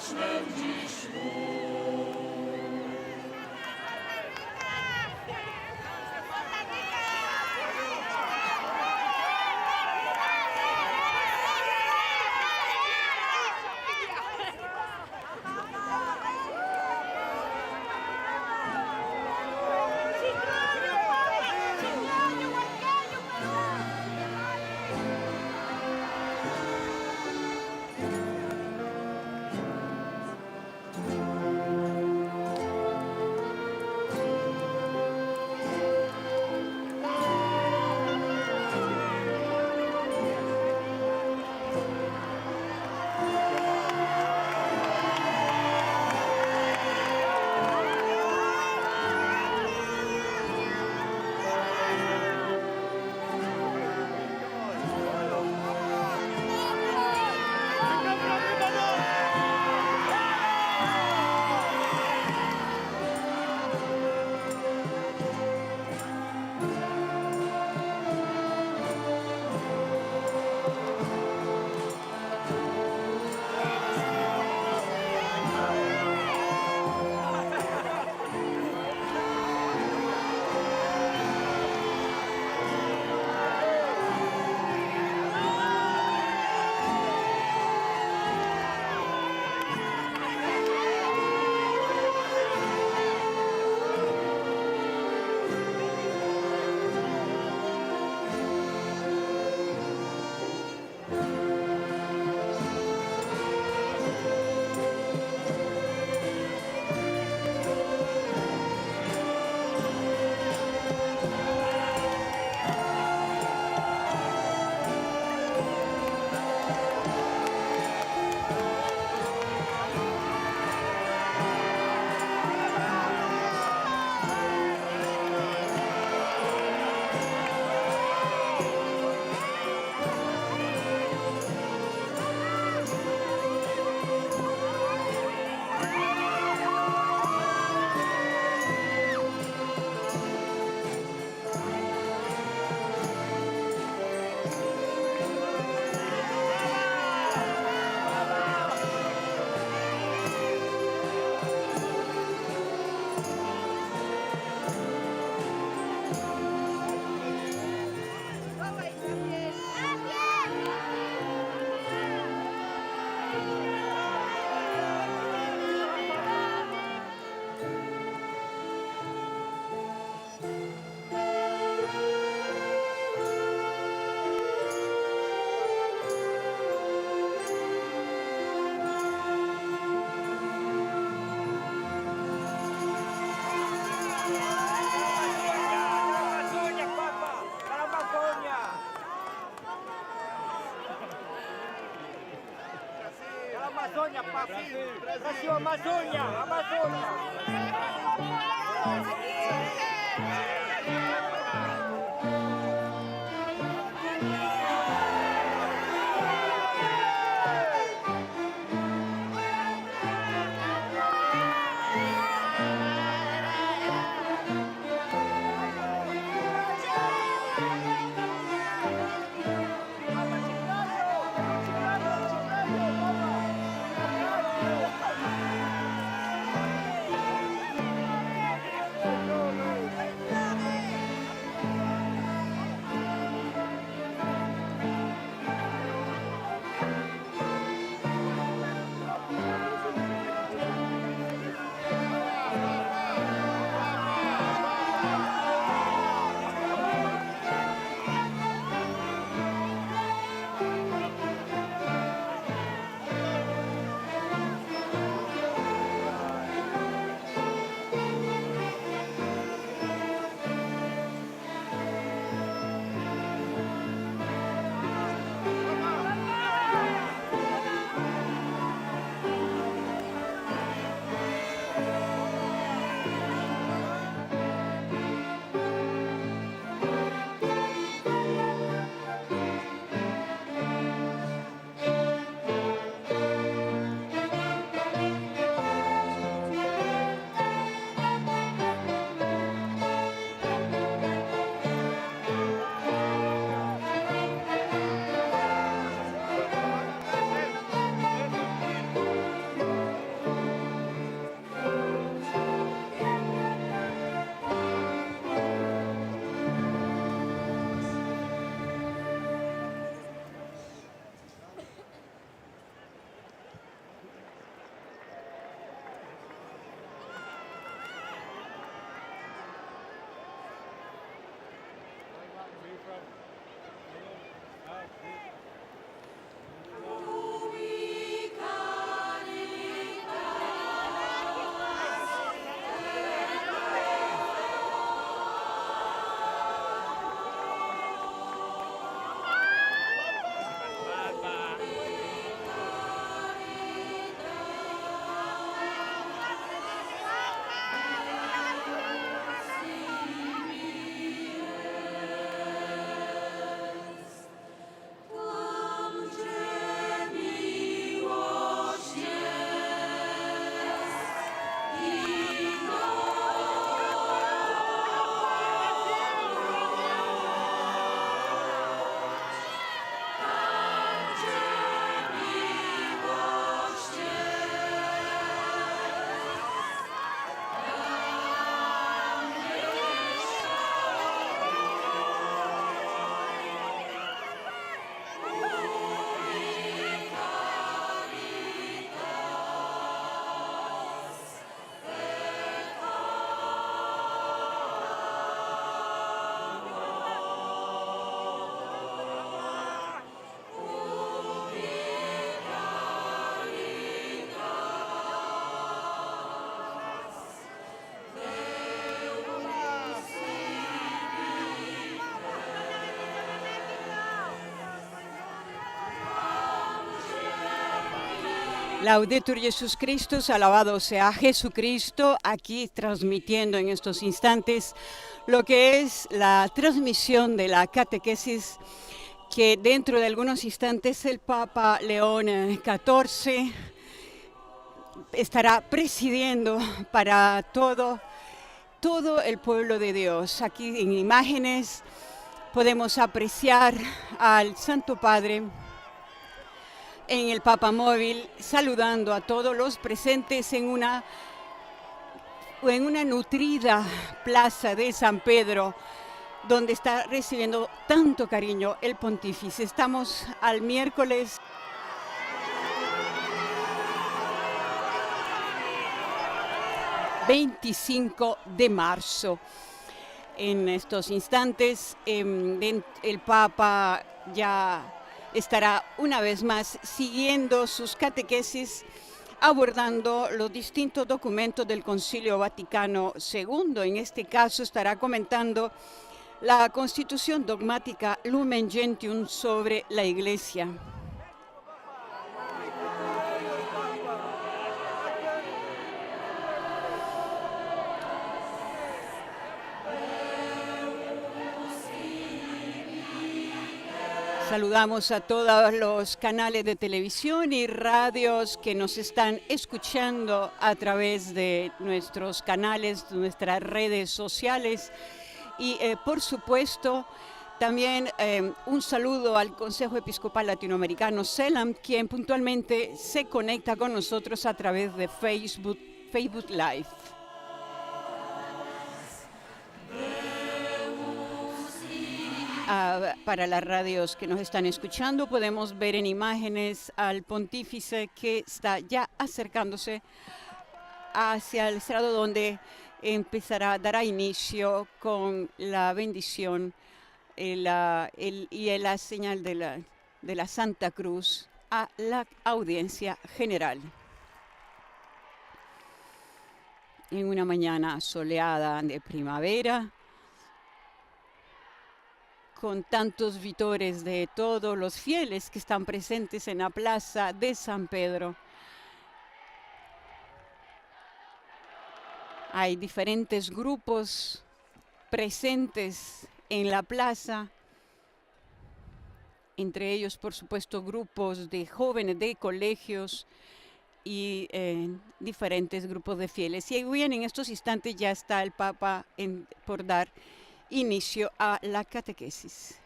wiecznym dziś mu. Amazônia, papi! Brasil, Amazônia! Amazônia! Laudetur Jesus Christus, alabado sea Jesucristo, aquí transmitiendo en estos instantes lo que es la transmisión de la catequesis que dentro de algunos instantes el Papa León XIV estará presidiendo para todo el pueblo de Dios. Aquí en imágenes podemos apreciar al Santo Padre en el Papa Móvil, saludando a todos los presentes en una nutrida plaza de San Pedro, donde está recibiendo tanto cariño el pontífice. Estamos al miércoles 25 de marzo. En estos instantes el Papa ya estará una vez más siguiendo sus catequesis, abordando los distintos documentos del Concilio Vaticano II. En este caso estará comentando la Constitución dogmática Lumen Gentium sobre la Iglesia. Saludamos a todos los canales de televisión y radios que nos están escuchando a través de nuestros canales, nuestras redes sociales y por supuesto también un saludo al Consejo Episcopal Latinoamericano CELAM, quien puntualmente se conecta con nosotros a través de Facebook Live. Para las radios que nos están escuchando, podemos ver en imágenes al pontífice que está ya acercándose hacia el estrado, donde dará inicio con la bendición y la señal de la Santa Cruz a la audiencia general. En una mañana soleada de primavera, con tantos vítores de todos los fieles que están presentes en la plaza de San Pedro. Hay diferentes grupos presentes en la plaza, entre ellos, por supuesto, grupos de jóvenes de colegios y diferentes grupos de fieles. Y bien, en estos instantes ya está el Papa por dar inicio a la catequesis.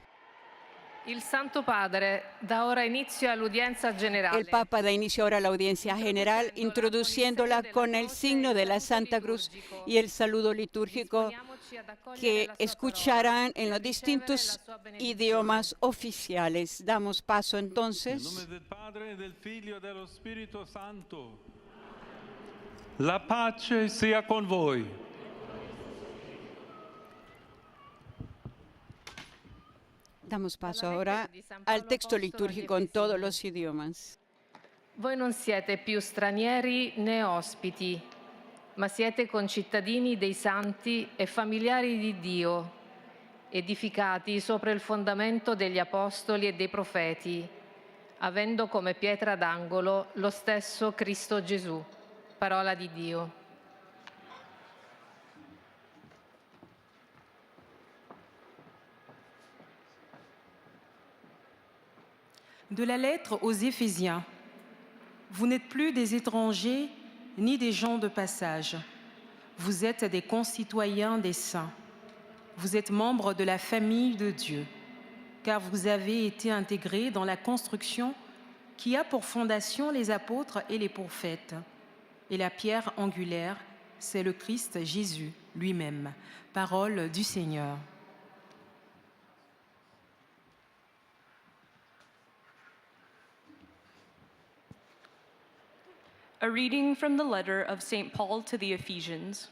Il Santo Padre da ora inizio all'udienza generale. El Papa da inicio ahora a la audiencia general, introduciéndola con el signo de la Santa Cruz y el saludo litúrgico que escucharán en los distintos idiomas oficiales. Damos paso entonces. En nombre del Padre, del Figlio y del Espíritu Santo. La pace sia con voi. Damos paso ahora al texto litúrgico en todos los idiomas. Voi non siete più stranieri né ospiti, ma siete concittadini dei santi e familiari di Dio, edificati sopra il fondamento degli apostoli e dei profeti, avendo come pietra d'angolo lo stesso Cristo Gesù, parola di Dio. De la lettre aux Éphésiens. Vous n'êtes plus des étrangers ni des gens de passage. Vous êtes des concitoyens des saints. Vous êtes membres de la famille de Dieu, car vous avez été intégrés dans la construction qui a pour fondation les apôtres et les prophètes. Et la pierre angulaire, c'est le Christ Jésus lui-même. Parole du Seigneur. A reading from the letter of St. Paul to the Ephesians.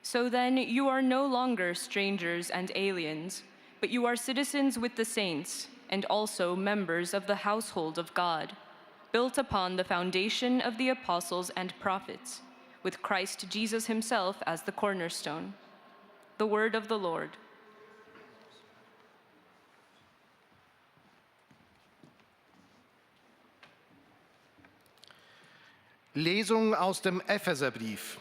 So then, you are no longer strangers and aliens, but you are citizens with the saints, and also members of the household of God, built upon the foundation of the apostles and prophets, with Christ Jesus himself as the cornerstone. The word of the Lord. Lesung aus dem Epheserbrief.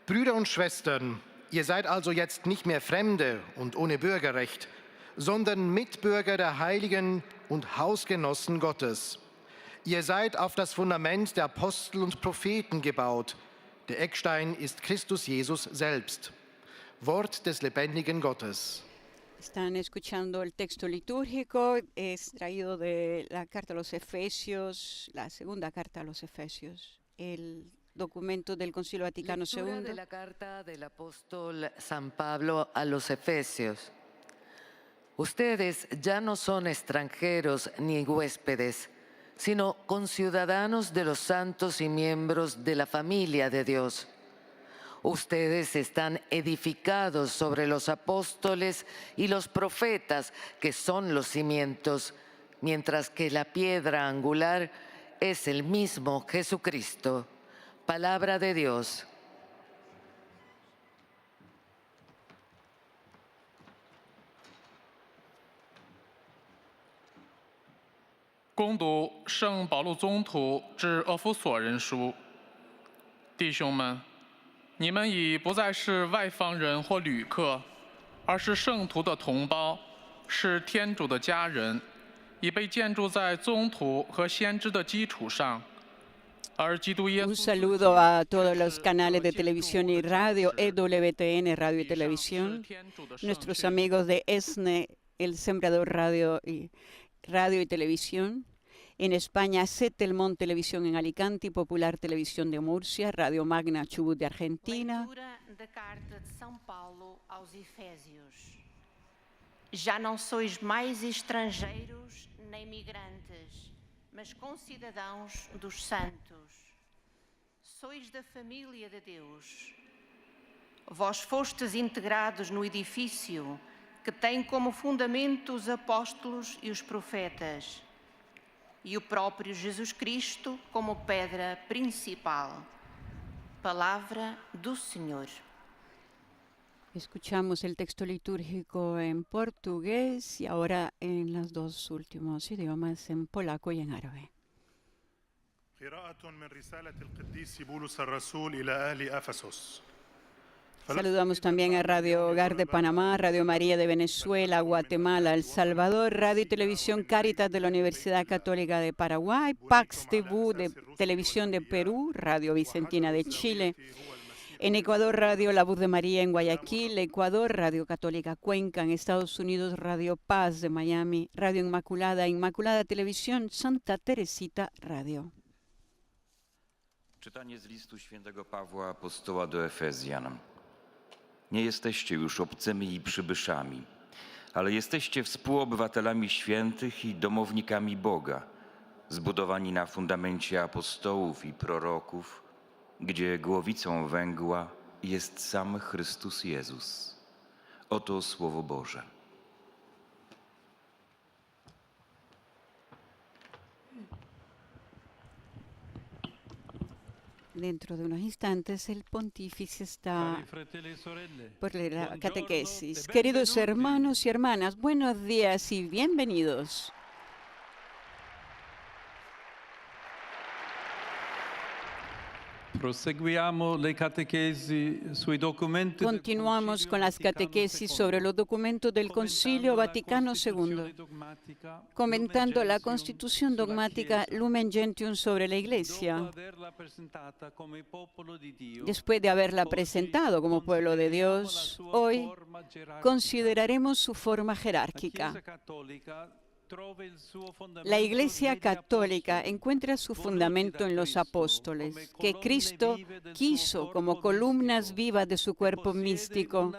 Brüder und Schwestern, ihr seid also jetzt nicht mehr Fremde und ohne Bürgerrecht, sondern Mitbürger der Heiligen und Hausgenossen Gottes. Ihr seid auf das Fundament der Apostel und Propheten gebaut. Der Eckstein ist Christus Jesus selbst. Wort des lebendigen Gottes. Están escuchando el texto litúrgico, es traído de la carta a los Efesios, la segunda carta a los Efesios, el documento del Concilio Vaticano Lectura II. de la carta del apóstol San Pablo a los Efesios. Ustedes ya no son extranjeros ni huéspedes, sino conciudadanos de los santos y miembros de la familia de Dios. Ustedes están edificados sobre los apóstoles y los profetas, que son los cimientos, mientras que la piedra angular es el mismo Jesucristo. Palabra de Dios.恭读圣保禄宗徒致厄弗所人书，弟兄们，你们已不再是外方人或旅客，而是圣徒的同胞，是天主的家人，已被建筑在宗徒和先知的基础上。而基督耶稣 Un saludo a todos los canales de televisión y radio, EWTN, Radio y Televisión, nuestros amigos de ESNE, El Sembrador Radio y Televisión, en España Setelmont Televisión en Alicante y Popular Televisión de Murcia, Radio Magna Chubut de Argentina. Leitura da carta de São Paulo aos Efésios. Já não sois mais estrangeiros nem migrantes, mas concidadãos dos santos. Sois da família de Deus. Vós fostes integrados no edifício que tem como fundamento os apóstolos e os profetas, e o próprio Jesus Cristo como pedra principal. Palavra do Senhor. Escuchamos el texto litúrgico en portugués y ahora en los dos últimos idiomas, en polaco y en árabe. قراءة من رسالة القديس بولس الرسول إلى أهل أفسس. Saludamos también a Radio Hogar de Panamá, Radio María de Venezuela, Guatemala, El Salvador, Radio y Televisión Cáritas de la Universidad Católica de Paraguay, Pax TV de Televisión de Perú, Radio Vicentina de Chile. En Ecuador, Radio La Voz de María en Guayaquil, Ecuador, Radio Católica Cuenca, en Estados Unidos, Radio Paz de Miami, Radio Inmaculada, Inmaculada Televisión, Santa Teresita Radio. Czytanie z listu świętego Pawła apostoła do Efezjan. Nie jesteście już obcymi i przybyszami, ale jesteście współobywatelami świętych i domownikami Boga, zbudowani na fundamencie apostołów i proroków, gdzie głowicą węgła jest sam Chrystus Jezus. Oto Słowo Boże. Dentro de unos instantes el pontífice está por la catequesis. Queridos hermanos y hermanas, buenos días y bienvenidos. Continuamos con las catequesis sobre los documentos del Concilio Vaticano II, comentando la Constitución dogmática Lumen Gentium sobre la Iglesia. Después de haberla presentado como pueblo de Dios, hoy consideraremos su forma jerárquica. La Iglesia Católica encuentra su fundamento en los apóstoles, que Cristo quiso como columnas vivas de su cuerpo místico,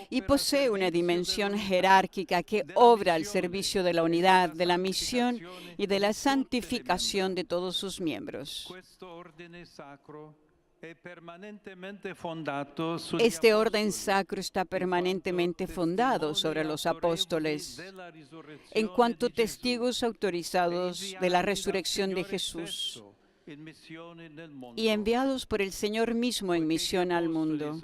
y posee una dimensión jerárquica que obra al servicio de la unidad, de la misión y de la santificación de todos sus miembros. Este orden sacro está permanentemente fundado sobre los apóstoles en cuanto testigos autorizados de la resurrección de Jesús, y enviados por el Señor mismo en misión al mundo.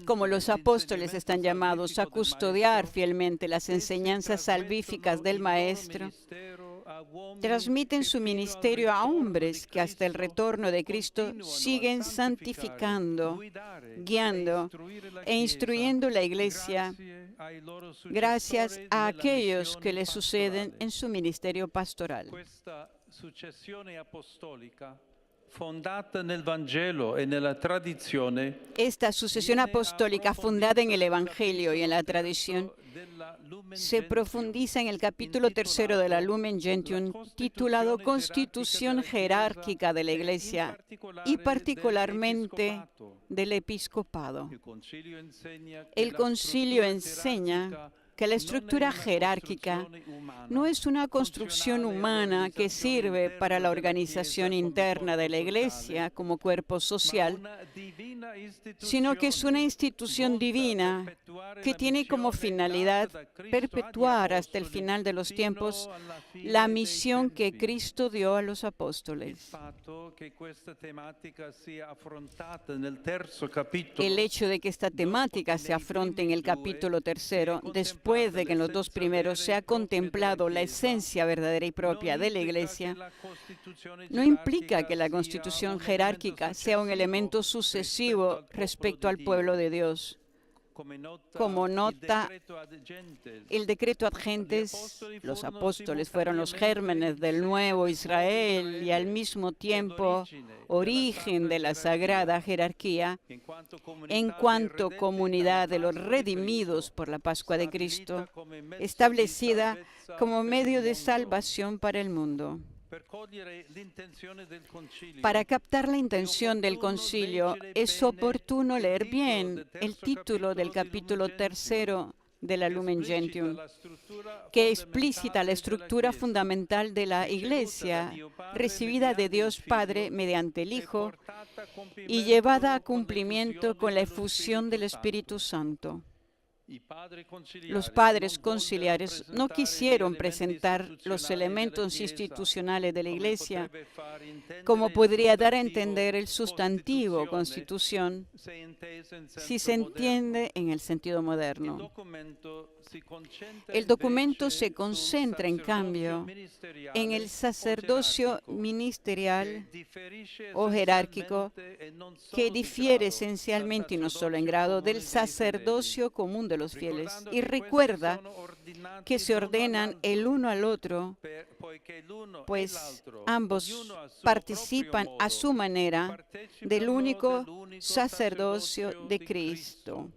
Como los apóstoles están llamados a custodiar fielmente las enseñanzas salvíficas del Maestro, transmiten su ministerio a hombres que hasta el retorno de Cristo siguen santificando, guiando e instruyendo la Iglesia gracias a aquellos que le suceden en su ministerio pastoral. Esta sucesión apostólica fundada en el Evangelio y en la tradición se profundiza en el capítulo 3 de la Lumen Gentium, titulado Constitución jerárquica de la Iglesia y particularmente del episcopado. El concilio enseña que la estructura jerárquica no es una construcción humana que sirve para la organización interna de la Iglesia como cuerpo social, sino que es una institución divina que tiene como finalidad perpetuar hasta el final de los tiempos la misión que Cristo dio a los apóstoles. El hecho de que esta temática se afronte en el capítulo 3, después de que en los 2 primeros se ha contemplado la esencia verdadera y propia de la Iglesia, no implica que la constitución jerárquica sea un elemento sucesivo respecto al pueblo de Dios. Como nota el decreto ad gentes, los apóstoles fueron los gérmenes del nuevo Israel y al mismo tiempo origen de la sagrada jerarquía en cuanto comunidad de los redimidos por la Pascua de Cristo, establecida como medio de salvación para el mundo. Para captar la intención del concilio, es oportuno leer bien el título del capítulo 3 de la Lumen Gentium, que explicita la estructura fundamental de la Iglesia, recibida de Dios Padre mediante el Hijo y llevada a cumplimiento con la efusión del Espíritu Santo. Los padres conciliares no quisieron presentar los elementos institucionales de la Iglesia, como podría dar a entender el sustantivo constitución, si se entiende en el sentido moderno. El documento se concentra, en cambio, en el sacerdocio ministerial o jerárquico, que difiere esencialmente y no solo en grado del sacerdocio común de los fieles, y recuerda que se ordenan el uno al otro, pues ambos participan a su manera del único sacerdocio de Cristo.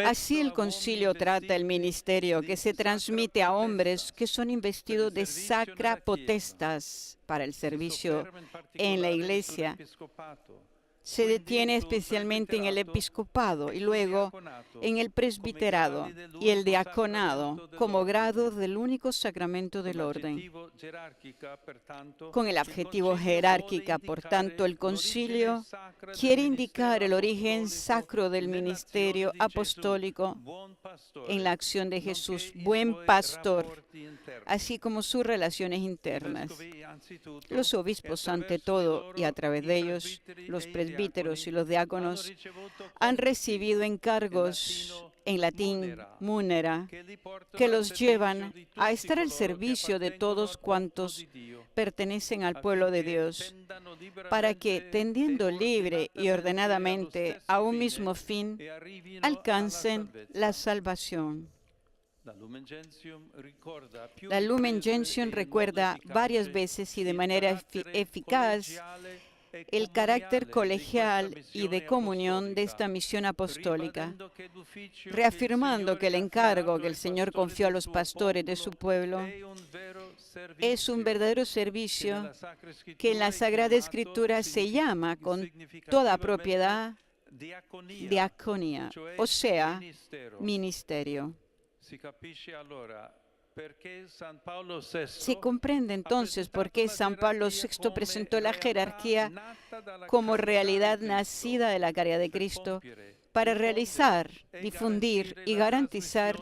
Así el concilio trata el ministerio que se transmite a hombres que son investidos de sacra potestas para el servicio en la Iglesia. Se detiene especialmente en el episcopado y luego en el presbiterado y el diaconado como grado del único sacramento del orden. Con el adjetivo jerárquica, por tanto, el concilio quiere indicar el origen sacro del ministerio apostólico en la acción de Jesús, buen pastor, así como sus relaciones internas. Los obispos, ante todo, y a través de ellos, los presbíteros y los diáconos, han recibido encargos, en latín, munera, que los llevan a estar al servicio de todos cuantos pertenecen al pueblo de Dios, para que, tendiendo libre y ordenadamente a un mismo fin, alcancen la salvación. La Lumen Gentium recuerda varias veces y de manera eficaz el carácter colegial y de comunión de esta misión apostólica, reafirmando que el encargo que el Señor confió a los pastores de su pueblo es un verdadero servicio que en la Sagrada Escritura se llama con toda propiedad diaconía, o sea, ministerio. Se comprende entonces por qué San Pablo VI presentó la jerarquía como realidad nacida de la caridad de Cristo para realizar, difundir y garantizar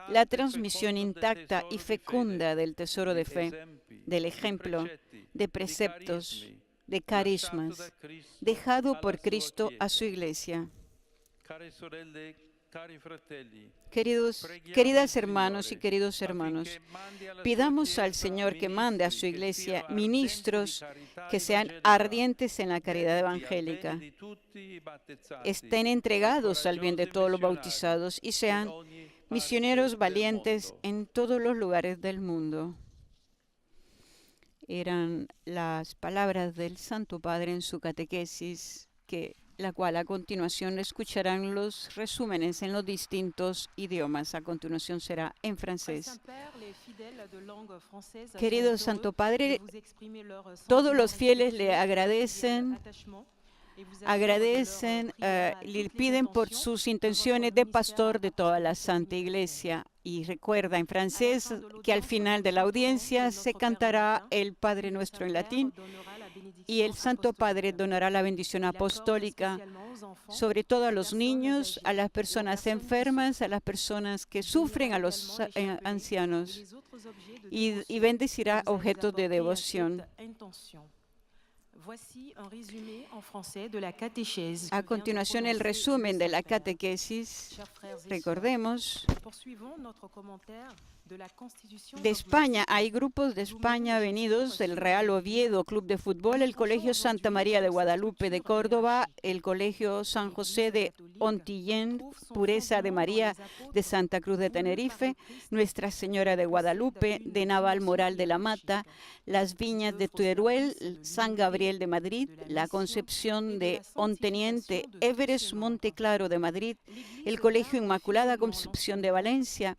la transmisión intacta y fecunda del tesoro de fe, del ejemplo, de preceptos, de carismas, dejado por Cristo a su Iglesia. Queridas hermanos y queridos hermanos, pidamos al Señor que mande a su Iglesia ministros que sean ardientes en la caridad evangélica, estén entregados al bien de todos los bautizados y sean misioneros valientes en todos los lugares del mundo. Eran las palabras del Santo Padre en su catequesis, la cual a continuación escucharán los resúmenes en los distintos idiomas. A continuación será en francés. Querido Santo Padre, todos los fieles le agradecen, le piden por sus intenciones de pastor de toda la Santa Iglesia. Y recuerda en francés que al final de la audiencia se cantará el Padre Nuestro en latín y el Santo Padre donará la bendición apostólica sobre todo a los niños, a las personas enfermas, a las personas que sufren, a los ancianos y bendecirá objetos de devoción. A continuación, el resumen de la catequesis. Recordemos, de España, hay grupos de España venidos del Real Oviedo Club de Fútbol, el Colegio Santa María de Guadalupe de Córdoba, el Colegio San José de Ontillén, Pureza de María de Santa Cruz de Tenerife, Nuestra Señora de Guadalupe, de Navalmoral de la Mata, las Viñas de Teruel, San Gabriel de Madrid, la Concepción de Onteniente, Everest Monteclaro de Madrid, el Colegio Inmaculada Concepción de Valencia,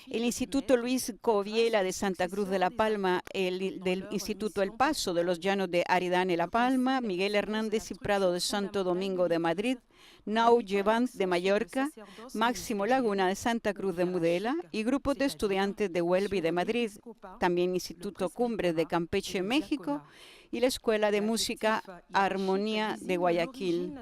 el Instituto Luis Coviela de Santa Cruz de La Palma, el del Instituto El Paso de los Llanos de Aridane La Palma, Miguel Hernández y Prado de Santo Domingo de Madrid, Nau Llevant de Mallorca, Máximo Laguna de Santa Cruz de Mudela y grupos de estudiantes de Huelva y de Madrid, también Instituto Cumbres de Campeche, México, y la Escuela de Música Armonía de Guayaquil.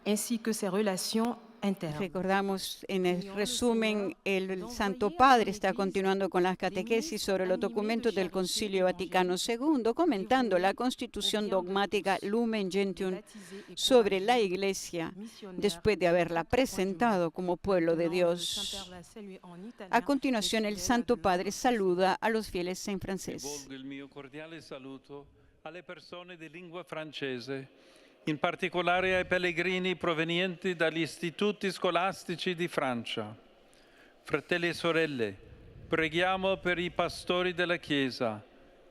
Ainsi que ses relations internes. Recordamos en el resumen, el Santo Padre está continuando con las catequesis sobre los documentos del Concilio Vaticano II, comentando la Constitución dogmática Lumen Gentium sobre la Iglesia, después de haberla presentado como pueblo de Dios. A continuación, el Santo Padre saluda a los fieles en francés. Rivolgo il mio cordiale saluto alle persone di lingua francese, in particolare ai pellegrini provenienti dagli istituti scolastici di Francia. Fratelli e sorelle, preghiamo per i pastori della Chiesa,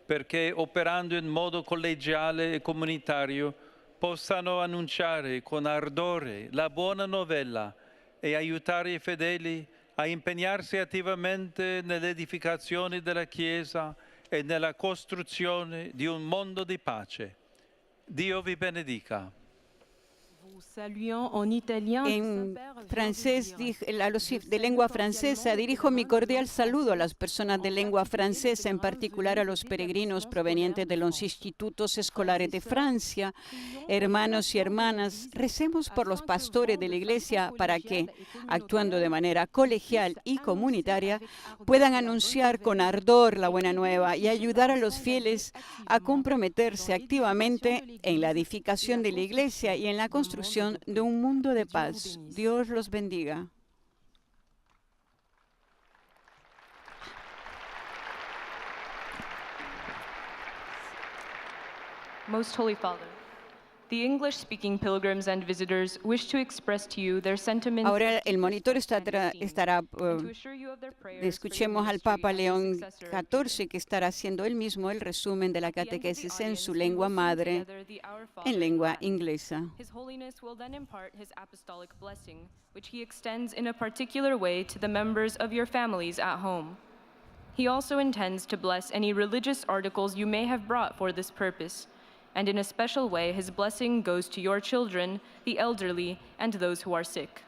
perché operando in modo collegiale e comunitario possano annunciare con ardore la buona novella e aiutare i fedeli a impegnarsi attivamente nell'edificazione della Chiesa e nella costruzione di un mondo di pace. Dio vi benedica. En francés, a los de lengua francesa, dirijo mi cordial saludo a las personas de lengua francesa, en particular a los peregrinos provenientes de los institutos escolares de Francia. Hermanos y hermanas, recemos por los pastores de la Iglesia para que, actuando de manera colegial y comunitaria, puedan anunciar con ardor la buena nueva y ayudar a los fieles a comprometerse activamente en la edificación de la Iglesia y en la construcción de un mundo de paz. Dios los bendiga. Most Holy Father, the English-speaking pilgrims and visitors wish to express to you their sentiments. Ahora el monitor estará escuchemos al Papa León XIV, que estará haciendo él mismo el resumen de la catequesis en su lengua madre, en lengua inglesa. His Holiness will then impart his apostolic blessing, which he extends in a particular way to the members of your families at home. He also intends to bless any religious articles you may have brought for this purpose, and in a special way his blessing goes to your children, the elderly, and those who are sick.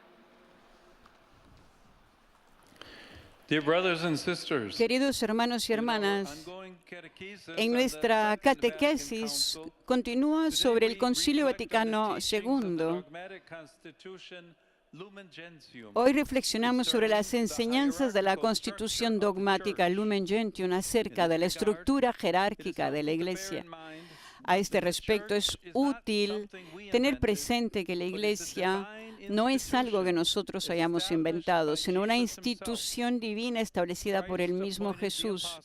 Dear brothers and sisters, Queridos hermanos y hermanas, en nuestra catequesis continúa sobre el Concilio Vaticano II. Hoy reflexionamos sobre las enseñanzas de la Constitución dogmática Lumen Gentium acerca de la estructura jerárquica de la Iglesia. A este respecto, es útil tener presente que la Iglesia no es algo que nosotros hayamos inventado, sino una institución divina establecida por el mismo Jesús.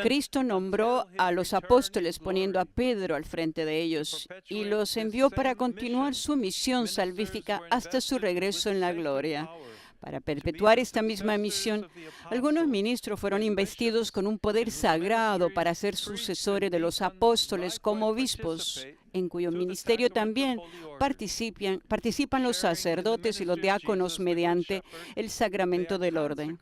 Cristo nombró a los apóstoles poniendo a Pedro al frente de ellos y los envió para continuar su misión salvífica hasta su regreso en la gloria. Para perpetuar esta misma misión, algunos ministros fueron investidos con un poder sagrado para ser sucesores de los apóstoles como obispos, en cuyo ministerio también participan los sacerdotes y los diáconos mediante el sacramento del orden.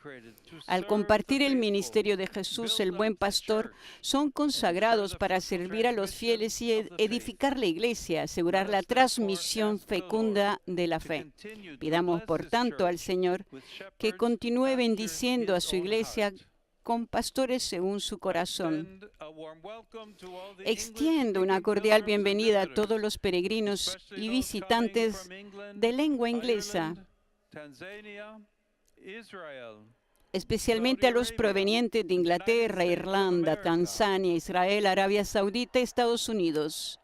Al compartir el ministerio de Jesús, el buen pastor, son consagrados para servir a los fieles y edificar la iglesia, asegurar la transmisión fecunda de la fe. Pidamos, por tanto, al Señor que continúe bendiciendo a su iglesia con pastores según su corazón. Extiendo una cordial bienvenida a todos los peregrinos y visitantes de lengua inglesa, especialmente a los provenientes de Inglaterra, Irlanda, Tanzania, Israel, Arabia Saudita y Estados Unidos.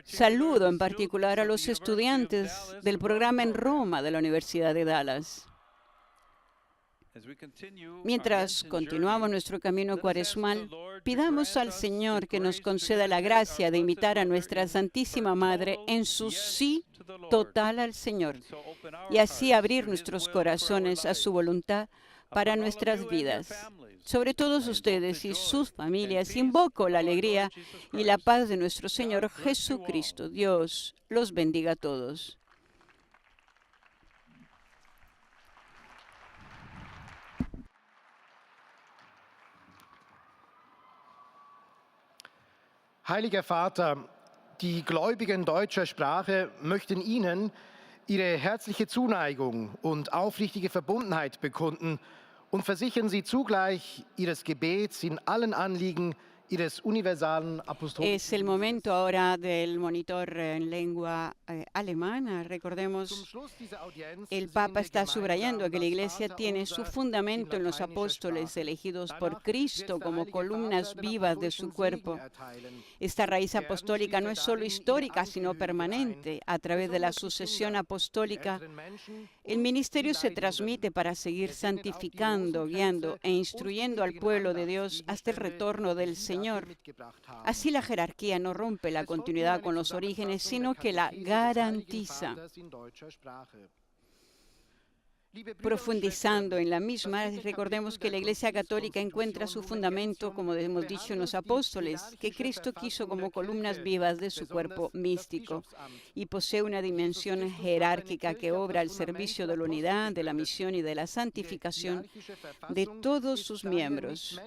Saludo en particular a los estudiantes del programa en Roma de la Universidad de Dallas. Mientras continuamos nuestro camino cuaresmal, pidamos al Señor que nos conceda la gracia de imitar a nuestra Santísima Madre en su sí total al Señor y así abrir nuestros corazones a su voluntad para nuestras vidas. Sobre todos ustedes y sus familias, invoco la alegría y la paz de nuestro Señor Jesucristo. Dios los bendiga a todos. Heiliger Vater, die Gläubigen deutscher Sprache möchten Ihnen ihre herzliche Zuneigung und aufrichtige Verbundenheit bekunden und versichern Sie zugleich Ihres Gebets in allen Anliegen Ihres universalen apostolischen. Es el momento ahora del monitor en lengua alemana. Recordemos, el Papa está subrayando que la Iglesia tiene su fundamento en los apóstoles elegidos por Cristo como columnas vivas de su cuerpo. Esta raíz apostólica no es solo histórica, sino permanente. A través de la sucesión apostólica, el ministerio se transmite para seguir santificando, guiando e instruyendo al pueblo de Dios hasta el retorno del Señor. Así la jerarquía no rompe la continuidad con los orígenes, sino que la garantiza. Profundizando en la misma, recordemos que la Iglesia Católica encuentra su fundamento, como hemos dicho, en los apóstoles, que Cristo quiso como columnas vivas de su cuerpo místico, y posee una dimensión jerárquica que obra al servicio de la unidad, de la misión y de la santificación de todos sus miembros.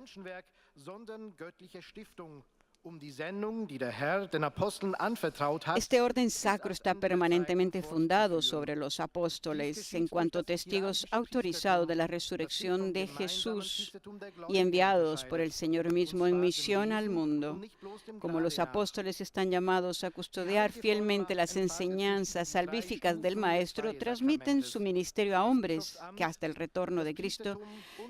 Este orden sacro está permanentemente fundado sobre los apóstoles en cuanto testigos autorizados de la resurrección de Jesús y enviados por el Señor mismo en misión al mundo. Como los apóstoles están llamados a custodiar fielmente las enseñanzas salvíficas del Maestro, transmiten su ministerio a hombres que hasta el retorno de Cristo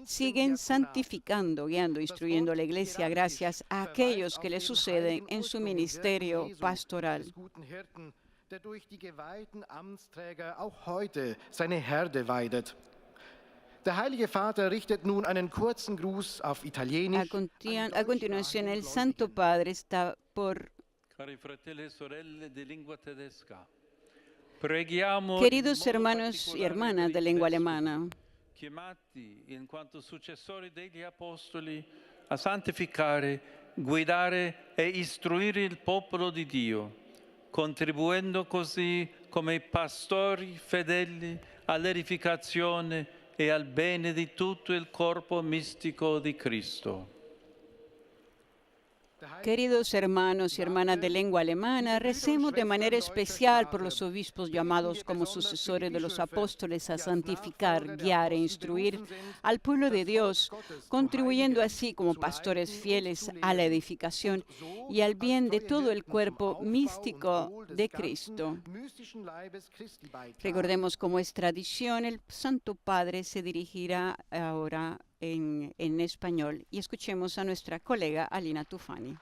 siguen santificando, guiando, instruyendo a la Iglesia gracias a aquellos que les suceden en su ministerio pastoral. Der Heilige Vater richtet nun einen kurzen Gruß auf Italienisch. A continuación, el Santo Padre está por... Queridos hermanos y hermanas de lengua alemana, chiamati in quanto successori degli apostoli a santificare, guidare e istruire il popolo di Dio, contribuendo così come pastori fedeli all'edificazione e al bene di tutto il corpo mistico di Cristo. Queridos hermanos y hermanas de lengua alemana, recemos de manera especial por los obispos llamados como sucesores de los apóstoles a santificar, guiar e instruir al pueblo de Dios, contribuyendo así como pastores fieles a la edificación y al bien de todo el cuerpo místico de Cristo. Recordemos, como es tradición, el Santo Padre se dirigirá ahora en español y escuchemos a nuestra colega Alina Tufani.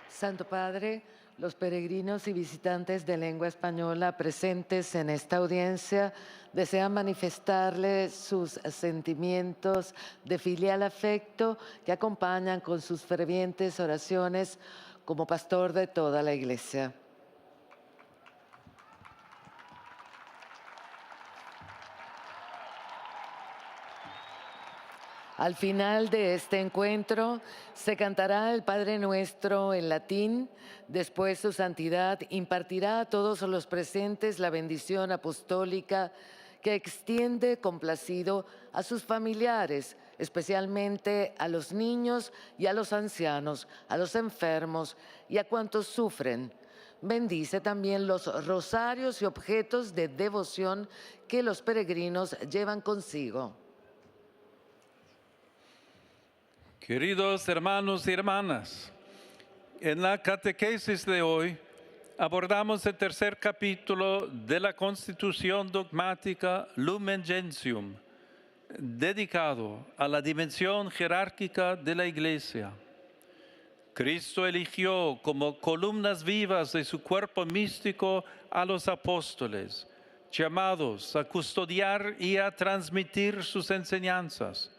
Santo Padre, los peregrinos y visitantes de lengua española presentes en esta audiencia desean manifestarle sus sentimientos de filial afecto que acompañan con sus fervientes oraciones como pastor de toda la Iglesia. Al final de este encuentro se cantará el Padre Nuestro en latín. Después su santidad impartirá a todos los presentes la bendición apostólica que extiende complacido a sus familiares, especialmente a los niños y a los ancianos, a los enfermos y a cuantos sufren. Bendice también los rosarios y objetos de devoción que los peregrinos llevan consigo. Queridos hermanos y hermanas, en la catequesis de hoy abordamos el tercer capítulo de la Constitución dogmática Lumen Gentium, dedicado a la dimensión jerárquica de la Iglesia. Cristo eligió como columnas vivas de su cuerpo místico a los apóstoles, llamados a custodiar y a transmitir sus enseñanzas,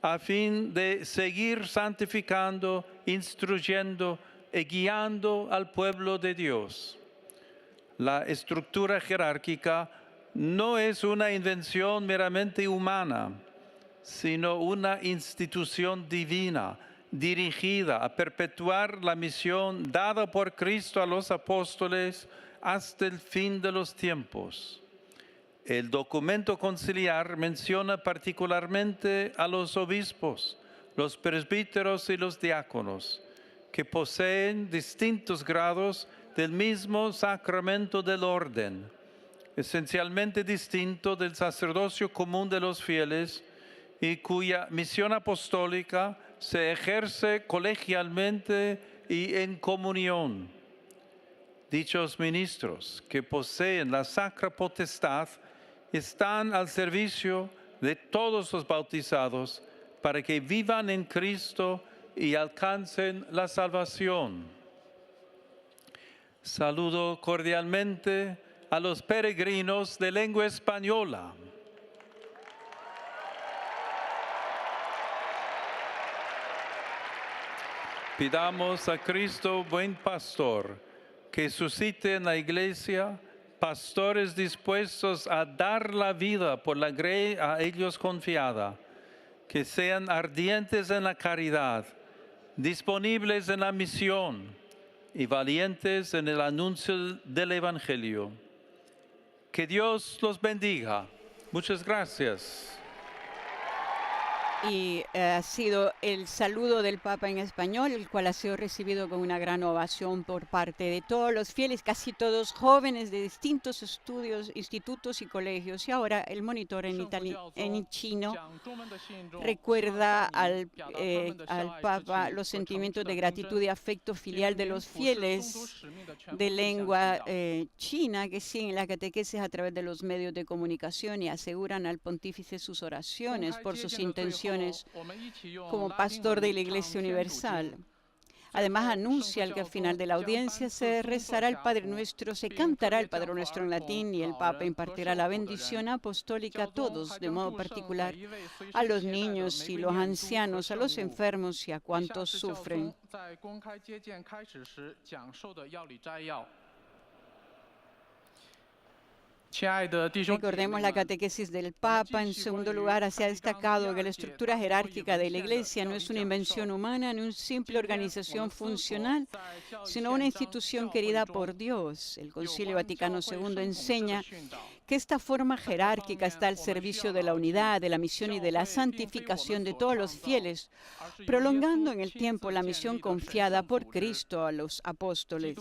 a fin de seguir santificando, instruyendo y guiando al pueblo de Dios. La estructura jerárquica no es una invención meramente humana, sino una institución divina dirigida a perpetuar la misión dada por Cristo a los apóstoles hasta el fin de los tiempos. El documento conciliar menciona particularmente a los obispos, los presbíteros y los diáconos, que poseen distintos grados del mismo sacramento del orden, esencialmente distinto del sacerdocio común de los fieles y cuya misión apostólica se ejerce colegialmente y en comunión. Dichos ministros, que poseen la sacra potestad, están al servicio de todos los bautizados para que vivan en Cristo y alcancen la salvación. Saludo cordialmente a los peregrinos de lengua española. Pidamos a Cristo, buen pastor, que suscite en la Iglesia pastores dispuestos a dar la vida por la grey a ellos confiada, que sean ardientes en la caridad, disponibles en la misión y valientes en el anuncio del Evangelio. Que Dios los bendiga. Muchas gracias. Y ha sido el saludo del Papa en español, el cual ha sido recibido con una gran ovación por parte de todos los fieles, casi todos jóvenes de distintos estudios, institutos y colegios. Y ahora el monitor en chino recuerda al Papa los sentimientos de gratitud y afecto filial de los fieles de lengua china que siguen la catequesis a través de los medios de comunicación y aseguran al pontífice sus oraciones por sus intenciones como pastor de la Iglesia Universal. Además, anuncia que al final de la audiencia se rezará el Padre Nuestro, se cantará el Padre Nuestro en latín y el Papa impartirá la bendición apostólica a todos, de modo particular a los niños y los ancianos, a los enfermos y a cuantos sufren. Recordemos la catequesis del Papa. En segundo lugar, se ha destacado que la estructura jerárquica de la Iglesia no es una invención humana ni una simple organización funcional, sino una institución querida por Dios. El Concilio Vaticano II enseña que esta forma jerárquica está al servicio de la unidad, de la misión y de la santificación de todos los fieles, prolongando en el tiempo la misión confiada por Cristo a los apóstoles.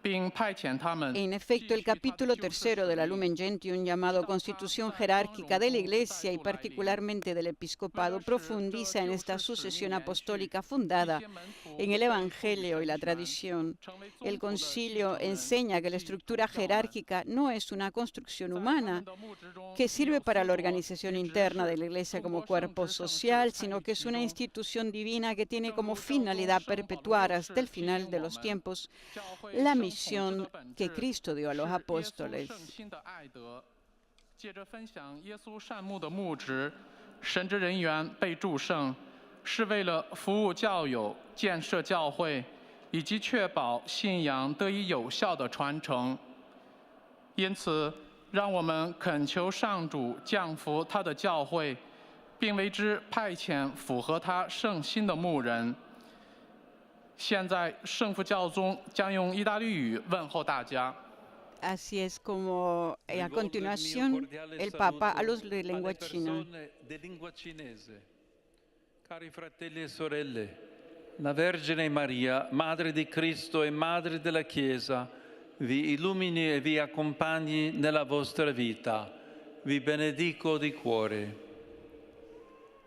En efecto, el capítulo 3 de la Lumen Gentium, llamado Constitución Jerárquica de la Iglesia y particularmente del Episcopado, profundiza en esta sucesión apostólica fundada en el Evangelio y la tradición. El concilio enseña que la estructura jerárquica no es una construcción humana que sirve para la organización interna de la Iglesia como cuerpo social, sino que es una institución divina que tiene como finalidad perpetuar hasta el final de los tiempos la misión que Cristo dio a los apóstoles. Así es como a continuación el Papa a los de lengua china. Cari fratelli e sorelle, la Vergine Maria, Madre di Cristo e Madre della Chiesa, vi illumini e vi accompagni nella vostra vita. Vi benedico di cuore.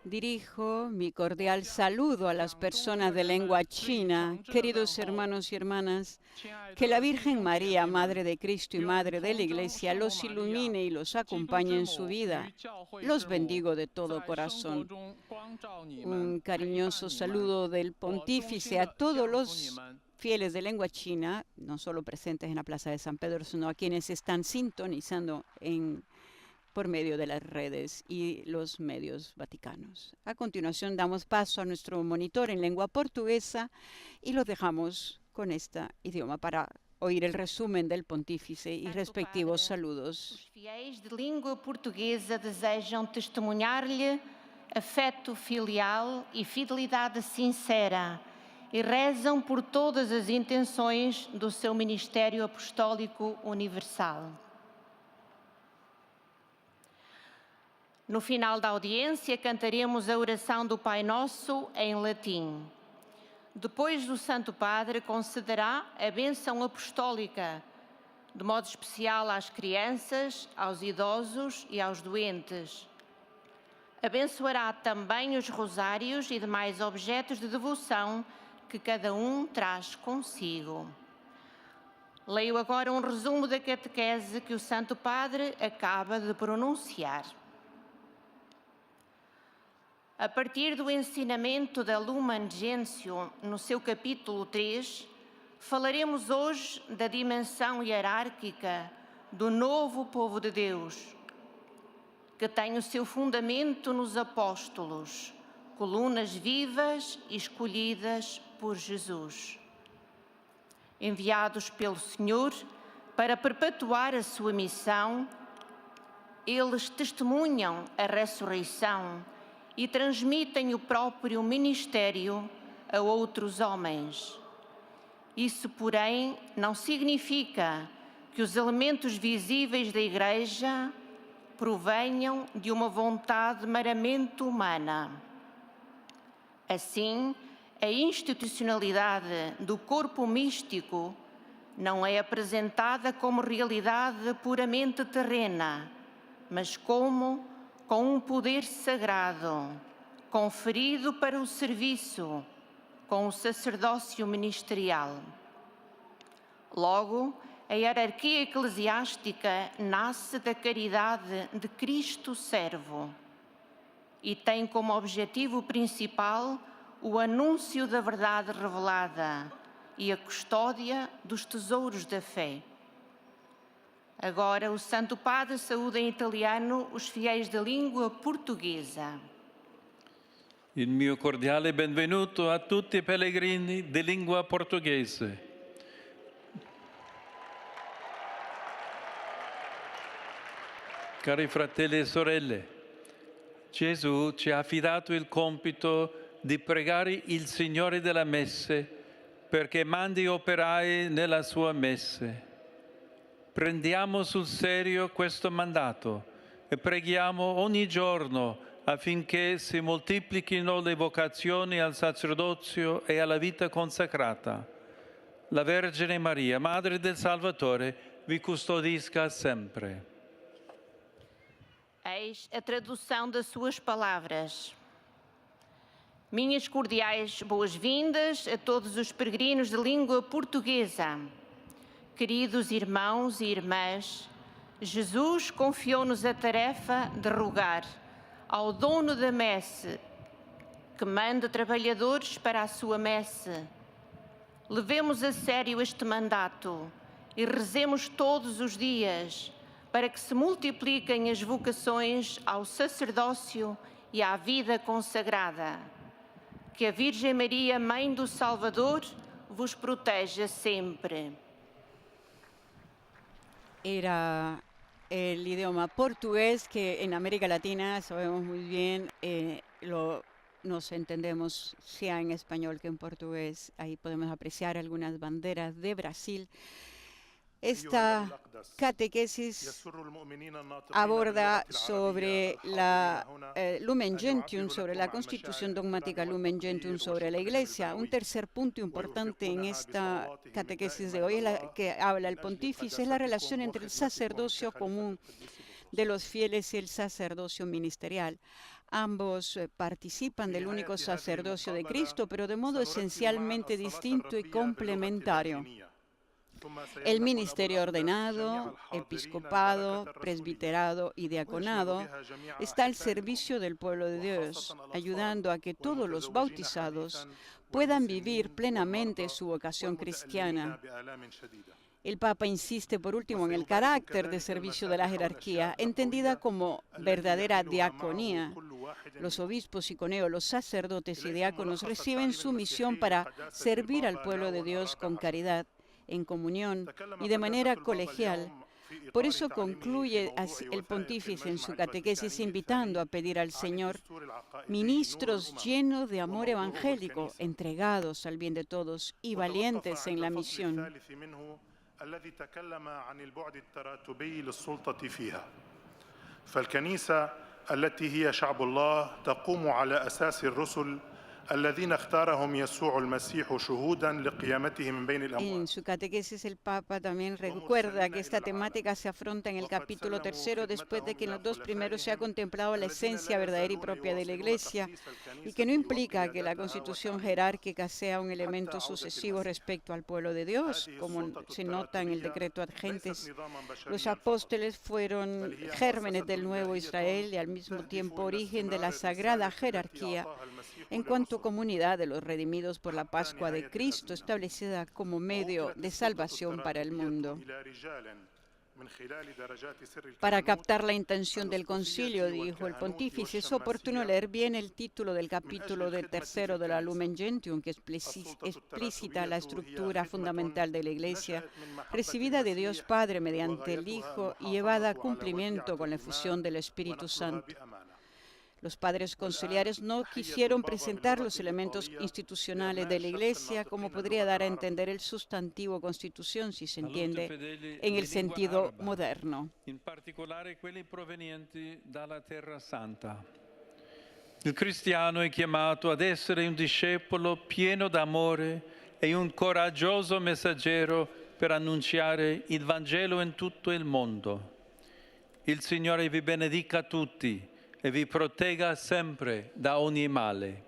Dirijo mi cordial saludo a las personas de lengua china. Queridos hermanos y hermanas, que la Virgen María, Madre de Cristo y Madre de la Iglesia, los ilumine y los acompañe en su vida. Los bendigo de todo corazón. Un cariñoso saludo del Pontífice a todos los fieles de lengua china, no solo presentes en la Plaza de San Pedro, sino a quienes están sintonizando por medio de las redes y los medios vaticanos. A continuación damos paso a nuestro monitor en lengua portuguesa y lo dejamos con este idioma para oír el resumen del pontífice y respectivos saludos. Os fiéis de língua portuguesa desejam testemunhar-lhe afeto filial e fidelidade sincera e rezam por todas as intenções do seu ministério apostólico universal. No final da audiência, cantaremos a oração do Pai Nosso em latim. Depois, o Santo Padre concederá a bênção apostólica, de modo especial às crianças, aos idosos e aos doentes. Abençoará também os rosários e demais objetos de devoção que cada um traz consigo. Leio agora um resumo da catequese que o Santo Padre acaba de pronunciar. A partir do ensinamento da Lumen Gentium, no seu capítulo 3, falaremos hoje da dimensão hierárquica do novo povo de Deus, que tem o seu fundamento nos apóstolos, colunas vivas e escolhidas por Jesus. Enviados pelo Senhor para perpetuar a sua missão, eles testemunham a ressurreição e transmitem o próprio ministério a outros homens. Isso, porém, não significa que os elementos visíveis da Igreja provenham de uma vontade meramente humana. Assim, a institucionalidade do corpo místico não é apresentada como realidade puramente terrena, mas com um poder sagrado, conferido para o serviço, com o sacerdócio ministerial. Logo, a hierarquia eclesiástica nasce da caridade de Cristo servo e tem como objetivo principal o anúncio da verdade revelada e a custódia dos tesouros da fé. Agora, o Santo Padre saúda em italiano os fiéis da língua portuguesa. Il mio cordiale benvenuto a tutti i pellegrini di lingua portoghese. Cari fratelli e sorelle, Gesù ci ha affidato il compito di pregare il Signore della Messe perché mandi operai nella sua Messe. Prendiamo sul serio questo mandato e preghiamo ogni giorno affinché si moltiplichino le vocazioni al sacerdozio e alla vita consacrata. La Vergine Maria, Madre del Salvatore, vi custodisca sempre. Eis a tradução das suas palavras. Minhas cordiais boas-vindas a todos os peregrinos de língua portuguesa. Queridos irmãos e irmãs, Jesus confiou-nos a tarefa de rogar ao dono da messe que manda trabalhadores para a sua messe. Levemos a sério este mandato e rezemos todos os dias para que se multipliquem as vocações ao sacerdócio e à vida consagrada. Que a Virgem Maria, Mãe do Salvador, vos proteja sempre. Era el idioma portugués que en América Latina sabemos muy bien, nos entendemos sea en español que en portugués. Ahí podemos apreciar algunas banderas de Brasil. Esta catequesis aborda sobre la Lumen Gentium, sobre la Constitución Dogmática Lumen Gentium sobre la Iglesia. Un tercer punto importante en esta catequesis de hoy, es la que habla el pontífice, es la relación entre el sacerdocio común de los fieles y el sacerdocio ministerial. Ambos participan del único sacerdocio de Cristo, pero de modo esencialmente distinto y complementario. El ministerio ordenado, episcopado, presbiterado y diaconado está al servicio del pueblo de Dios, ayudando a que todos los bautizados puedan vivir plenamente su vocación cristiana. El Papa insiste, por último, en el carácter de servicio de la jerarquía, entendida como verdadera diaconía. Los obispos, iconeos, los sacerdotes y diáconos reciben su misión para servir al pueblo de Dios con caridad, en comunión y de manera colegial. Por eso concluye el pontífice en su catequesis invitando a pedir al Señor ministros llenos de amor evangélico, entregados al bien de todos y valientes en la misión. En su catequesis el Papa también recuerda que esta temática se afronta en el capítulo 3, después de que en los 2 primeros se ha contemplado la esencia verdadera y propia de la Iglesia, y que no implica que la constitución jerárquica sea un elemento sucesivo respecto al pueblo de Dios, como se nota en el decreto ad gentes. Los apóstoles fueron gérmenes del nuevo Israel y al mismo tiempo origen de la sagrada jerarquía en cuanto comunidad de los redimidos por la Pascua de Cristo, establecida como medio de salvación para el mundo. Para captar la intención del concilio, dijo el pontífice, es oportuno leer bien el título del capítulo 3 de la Lumen Gentium, que explícita la estructura fundamental de la Iglesia, recibida de Dios Padre mediante el Hijo y llevada a cumplimiento con la efusión del Espíritu Santo. Los padres conciliares no quisieron presentar los elementos institucionales de la Iglesia, como podría dar a entender el sustantivo constitución, si se entiende en el sentido moderno. In particolare quelli provenienti dalla Terra Santa. Il cristiano è chiamato ad essere un discepolo pieno d'amore e un coraggioso messaggero per annunciare il Vangelo in tutto il mondo. Il Signore vi benedica tutti e vi protegga sempre da ogni male.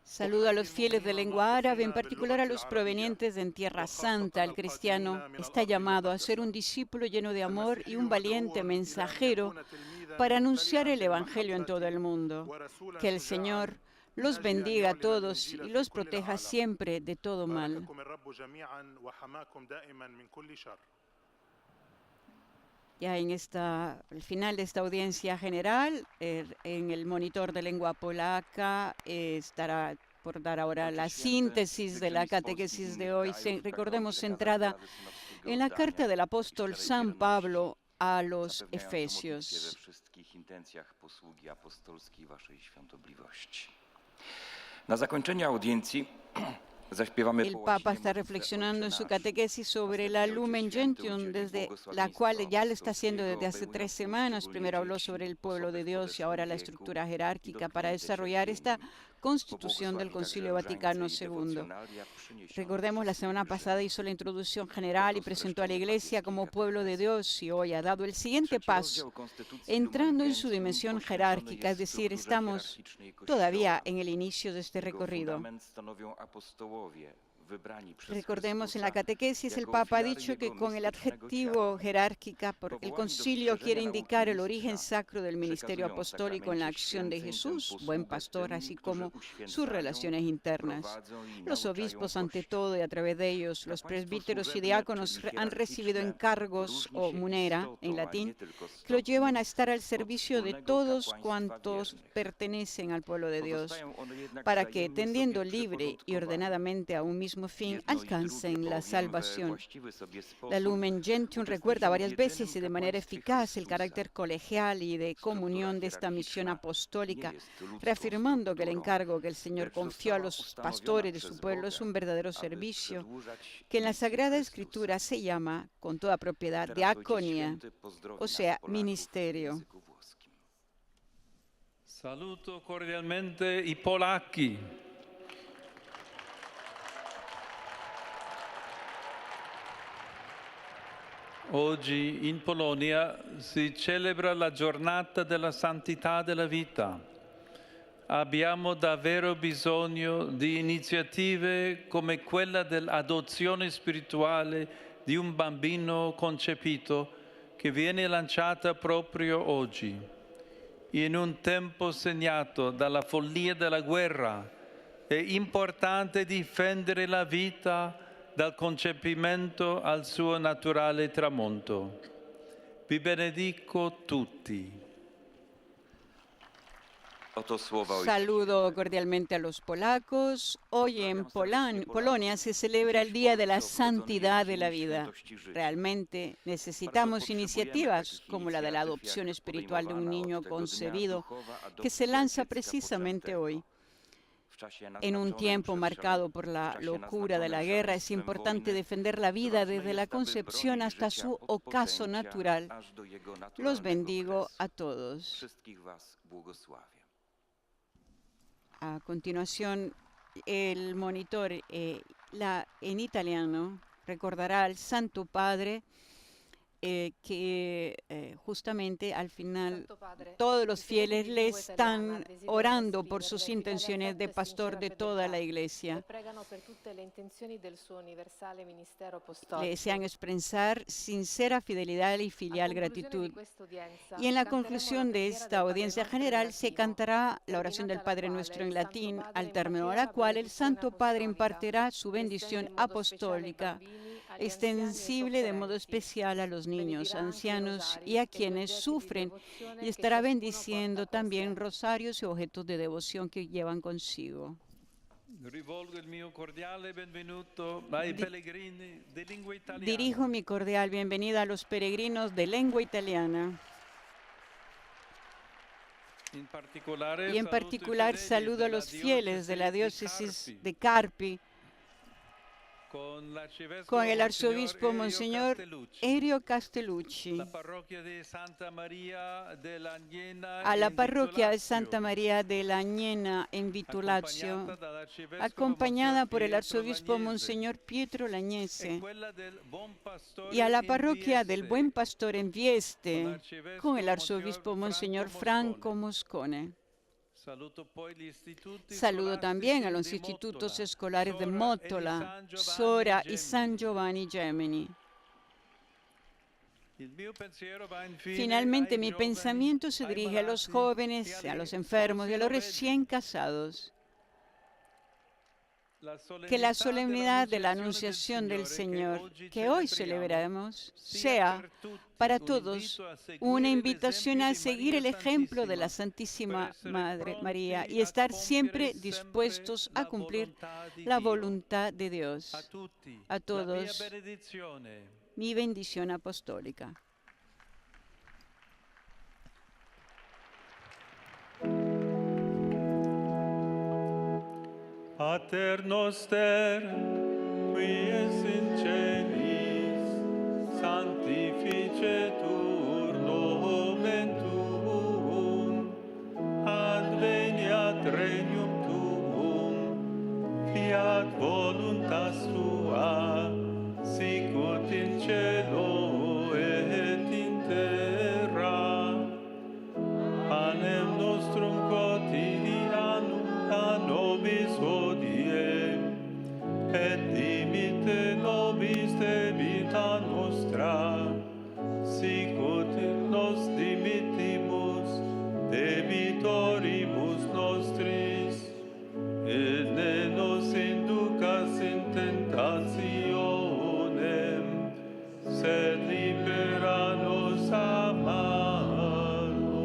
Saludo a los fieles de lengua árabe, en particular a los provenientes de Tierra Santa. El cristiano está llamado a ser un discípulo lleno de amor y un valiente mensajero para anunciar el Evangelio en todo el mundo. Que el Señor los bendiga a todos y los proteja siempre de todo mal. Ya en el final de esta audiencia general, en el monitor de lengua polaca estará por dar ahora la síntesis de la catequesis de hoy. Recordemos, centrada en la carta del apóstol San Pablo a los Zapewniając o modlitwie we Efesios. wszystkich intencjach posługi apostolskiej waszej świątobliwości. Na zakończenie audiencji zaśpiewamy El po Papa łacinie está modlitwę reflexionando en su Ojcze Nasz. catequesis sobre la Lumen Gentium, desde la cual ya lo está haciendo desde hace 3 semanas. Primero habló sobre el pueblo de Dios y ahora la estructura jerárquica para desarrollar esta constitución del Concilio Vaticano II. Recordemos, la semana pasada hizo la introducción general y presentó a la Iglesia como pueblo de Dios y hoy ha dado el siguiente paso, entrando en su dimensión jerárquica, es decir, estamos todavía en el inicio de este recorrido. Recordemos, en la catequesis el Papa ha dicho que con el adjetivo jerárquica, el concilio quiere indicar el origen sacro del ministerio apostólico en la acción de Jesús, buen pastor, así como sus relaciones internas. Los obispos, ante todo, y a través de ellos, los presbíteros y diáconos han recibido encargos, o munera en latín, que lo llevan a estar al servicio de todos cuantos pertenecen al pueblo de Dios, para que, tendiendo libre y ordenadamente a un mismo fin, alcancen la salvación. La Lumen Gentium recuerda varias veces y de manera eficaz el carácter colegial y de comunión de esta misión apostólica, reafirmando que el encargo que el Señor confió a los pastores de su pueblo es un verdadero servicio, que en la Sagrada Escritura se llama, con toda propiedad, diaconía, o sea, ministerio. Saluto cordialmente i polacchi. Oggi in Polonia si celebra la giornata della santità della vita. Abbiamo davvero bisogno di iniziative come quella dell'adozione spirituale di un bambino concepito che viene lanciata proprio oggi. In un tempo segnato dalla follia della guerra è importante difendere la vita dal concepimento al suo naturale tramonto. Vi benedico tutti. Saludo cordialmente a los polacos. Hoy en Polonia se celebra el Día de la Santidad de la Vida. Realmente necesitamos iniciativas como la de la adopción espiritual de un niño concebido, que se lanza precisamente hoy. En un tiempo marcado por la locura de la guerra, es importante defender la vida desde la concepción hasta su ocaso natural. Los bendigo a todos. A continuación, el monitor en italiano recordará al Santo Padre que justamente al final todos los fieles le están orando por sus intenciones de pastor de toda la Iglesia. Le desean expresar sincera fidelidad y filial gratitud. Y en la conclusión de esta audiencia general se cantará la oración del Padre Nuestro en latín, al término de la cual el Santo Padre impartirá su bendición apostólica, extensible de modo especial a los niños, ancianos y a quienes sufren, y estará bendiciendo también rosarios y objetos de devoción que llevan consigo. Dirijo mi cordial bienvenida a los peregrinos de lengua italiana. Y en particular saludo a los fieles de la diócesis de Carpi, con el arzobispo Monseñor Erio Castellucci, a la parroquia de Santa María della Agnena en Vitulazio, acompañada por el arzobispo Monseñor Pietro Lagnese, y a la parroquia del Buen Pastor en Vieste, con el arzobispo Monseñor Franco Moscone. Saludo también a los institutos escolares de Mótola, Sora y San Giovanni Gemini. Finalmente, mi pensamiento se dirige a los jóvenes, a los enfermos y a los recién casados. Que la solemnidad de la Anunciación del Señor, que hoy celebramos, sea para todos una invitación a seguir el ejemplo de la Santísima Madre María y estar siempre dispuestos a cumplir la voluntad de Dios. A todos, mi bendición apostólica. Pater noster, qui es in celis, sanctificetur nomen tuum, adveniat regnum tuum, fiat voluntas tua, sicut in cielo et in terra. Panem nostrum quotidianum da nobis hodie, et dimitte nobis debita nostra, sicut nos dimittimus debitoribus nostris, et ne nos inducas in tentationem, sed libera nos a malo.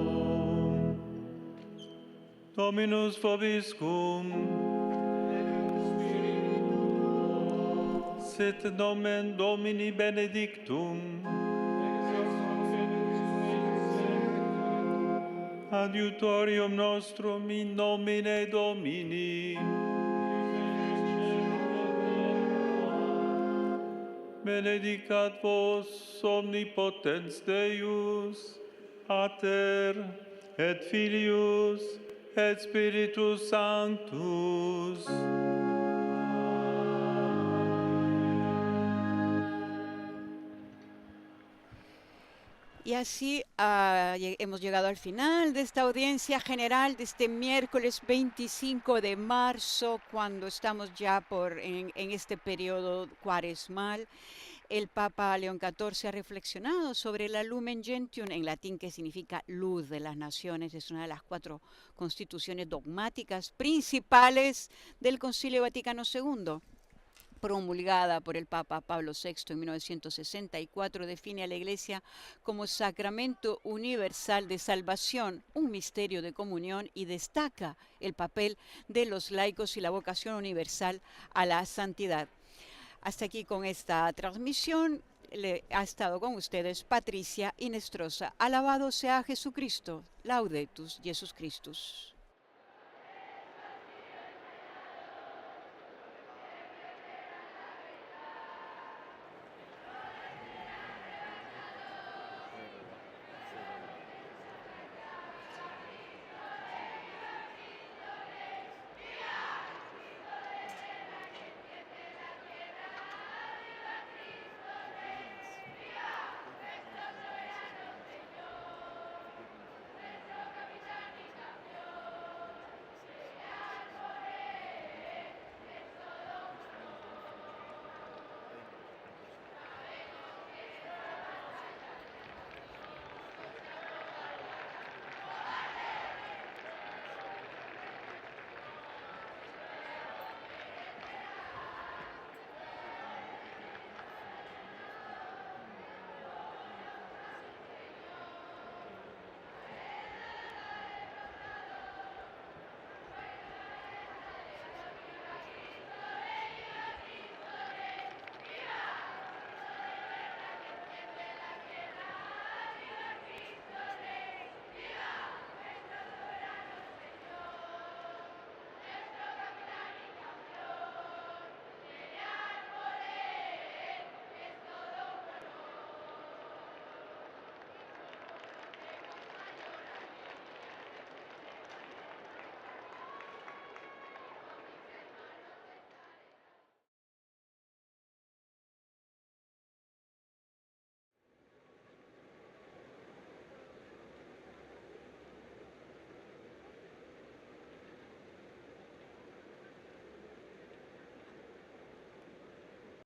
Dominus vobiscum, sit nomen Domini benedictum, adiutorium nostrum in nomine Domini, benedicat vos omnipotens Deus, Pater et Filius et Spiritus Sanctus. Y así hemos llegado al final de esta audiencia general de este miércoles 25 de marzo, cuando estamos ya en este periodo cuaresmal. El Papa León XIV ha reflexionado sobre la Lumen Gentium, en latín, que significa luz de las naciones. Es una de las 4 constituciones dogmáticas principales del Concilio Vaticano II. Promulgada por el Papa Pablo VI en 1964, define a la Iglesia como sacramento universal de salvación, un misterio de comunión, y destaca el papel de los laicos y la vocación universal a la santidad. Hasta aquí con esta transmisión. Ha estado con ustedes Patricia Inestrosa. Alabado sea Jesucristo. Laudetus Jesus Christus.